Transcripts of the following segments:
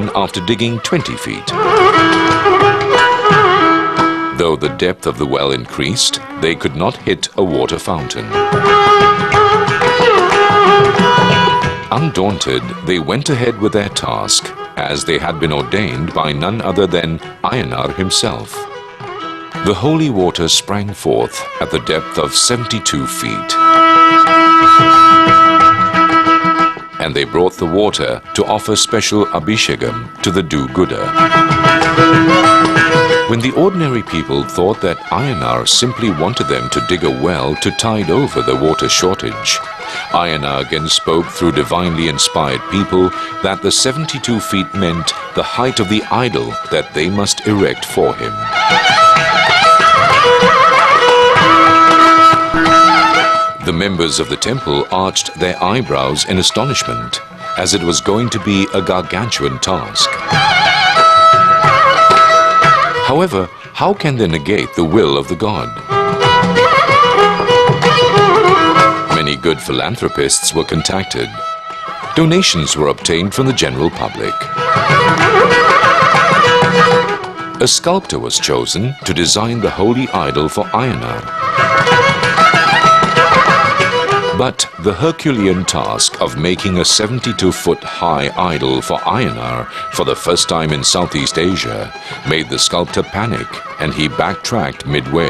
even after digging 20 feet. Though the depth of the well increased, they could not hit a water fountain. Undaunted, they went ahead with their task, as they had been ordained by none other than Ayyanar himself. The holy water sprang forth at the depth of 72 feet. And they brought the water to offer special abhishekam to the do-gooder. When the ordinary people thought that Ayyanar simply wanted them to dig a well to tide over the water shortage, Ayyanar again spoke through divinely inspired people that the 72 feet meant the height of the idol that they must erect for him. The members of the temple arched their eyebrows in astonishment, as it was going to be a gargantuan task. However, how can they negate the will of the god? Many good philanthropists were contacted. Donations were obtained from the general public. A sculptor was chosen to design the holy idol for Ayyanar. But the Herculean task of making a 72-foot high idol for Ayyanar for the first time in Southeast Asia made the sculptor panic, and he backtracked midway.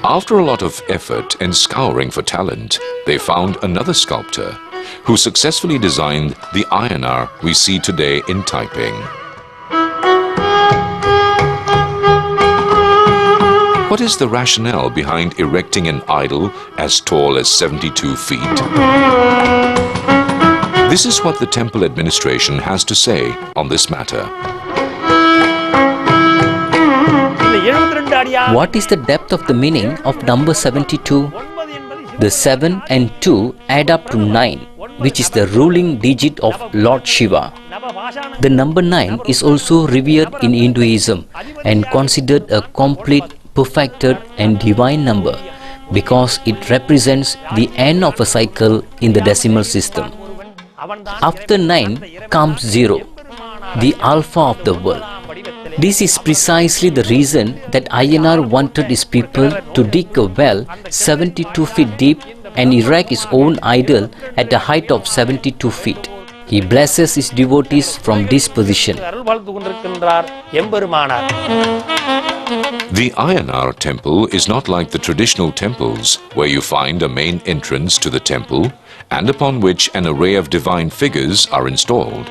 After a lot of effort and scouring for talent, they found another sculptor who successfully designed the Ayyanar we see today in Taiping. What is the rationale behind erecting an idol as tall as 72 feet? This is what the temple administration has to say on this matter. What is the depth of the meaning of number 72? The 7 and 2 add up to 9, which is the ruling digit of Lord Shiva. The number 9 is also revered in Hinduism and considered a complete, perfected and divine number because it represents the end of a cycle in the decimal system. After 9 comes 0, the alpha of the world. This is precisely the reason that Ayyanar wanted his people to dig a well 72 feet deep and erect his own idol at a height of 72 feet. He blesses his devotees from this position. The Ayyanar temple is not like the traditional temples where you find a main entrance to the temple and upon which an array of divine figures are installed.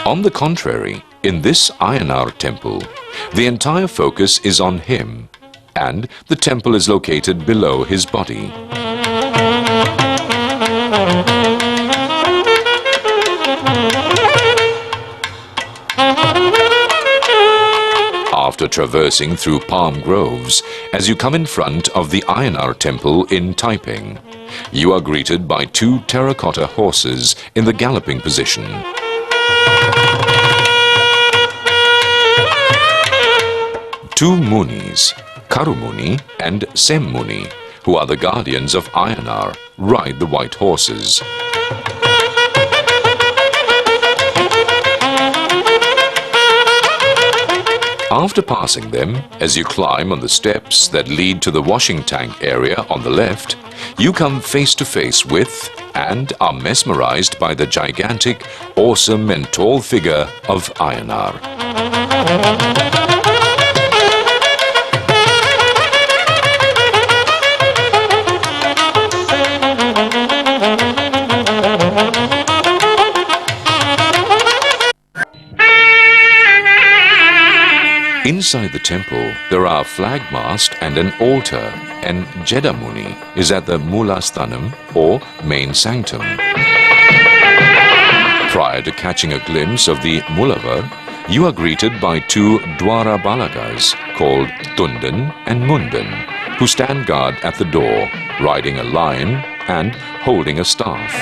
On the contrary, in this Ayyanar temple, the entire focus is on him, and the temple is located below his body. After traversing through palm groves, as you come in front of the Ayyanar temple in Taiping, you are greeted by 2 terracotta horses in the galloping position. Two Munis, Karumuni and Semmuni, who are the guardians of Ayyanar, ride the white horses. After passing them, as you climb on the steps that lead to the washing tank area on the left, you come face to face with and are mesmerized by the gigantic, awesome and tall figure of Ayyanar. Inside the temple, there are a flag mast and an altar, and Jedamuni is at the Mulasthanam, or main sanctum. Prior to catching a glimpse of the Mulavar, you are greeted by 2 Dwara Balagas called Tundan and Mundan, who stand guard at the door, riding a lion and holding a staff.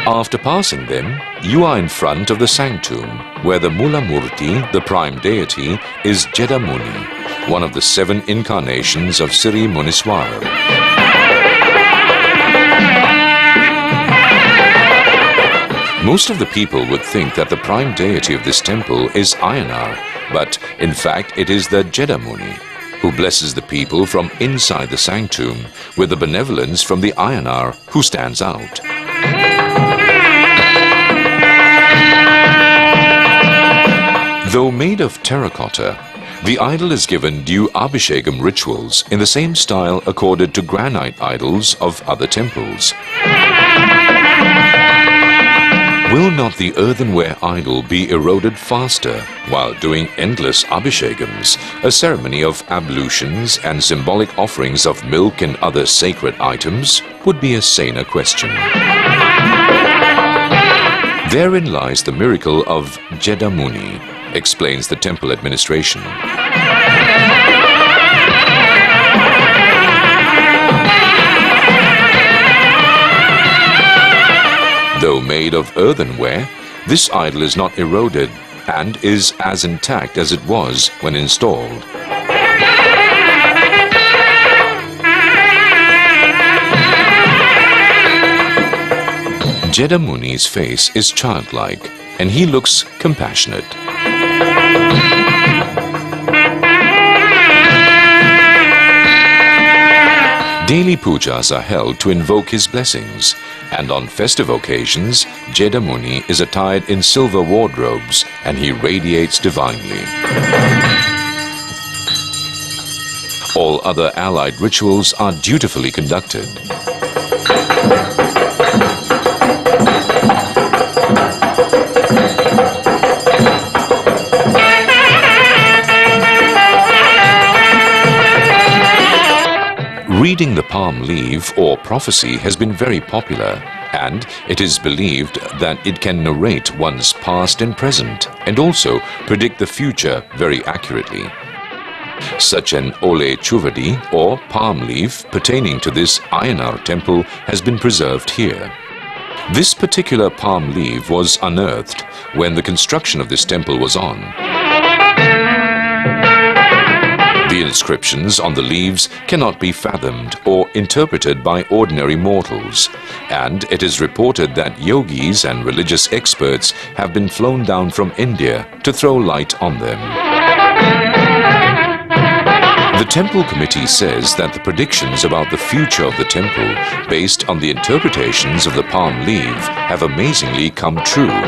After passing them, you are in front of the sanctum, where the Mula Murti, the prime deity, is Jeddah Muni, one of the 7 incarnations of Sri Muniswaran. Most of the people would think that the prime deity of this temple is Ayyanar, but in fact it is the Jeddah Muni, who blesses the people from inside the sanctum with the benevolence from the Ayyanar who stands out. Though made of terracotta, the idol is given due Abhishekam rituals in the same style accorded to granite idols of other temples. Will not the earthenware idol be eroded faster while doing endless abhishekams, a ceremony of ablutions and symbolic offerings of milk and other sacred items, would be a saner question. Therein lies the miracle of Jeddah Muni, explains the temple administration. Though made of earthenware, this idol is not eroded and is as intact as it was when installed. Jeddah Muni's face is childlike and he looks compassionate. Daily pujas are held to invoke his blessings, and on festive occasions, Jeddah Muni is attired in silver wardrobes and he radiates divinely. All other allied rituals are dutifully conducted. Reading the palm leaf or prophecy has been very popular, and it is believed that it can narrate one's past and present and also predict the future very accurately. Such an Ole Chuvadi or palm leaf pertaining to this Ayyanar temple has been preserved here. This particular palm leaf was unearthed when the construction of this temple was on. The inscriptions on the leaves cannot be fathomed or interpreted by ordinary mortals, and it is reported that yogis and religious experts have been flown down from India to throw light on them. The temple committee says that the predictions about the future of the temple, based on the interpretations of the palm leaf, have amazingly come true.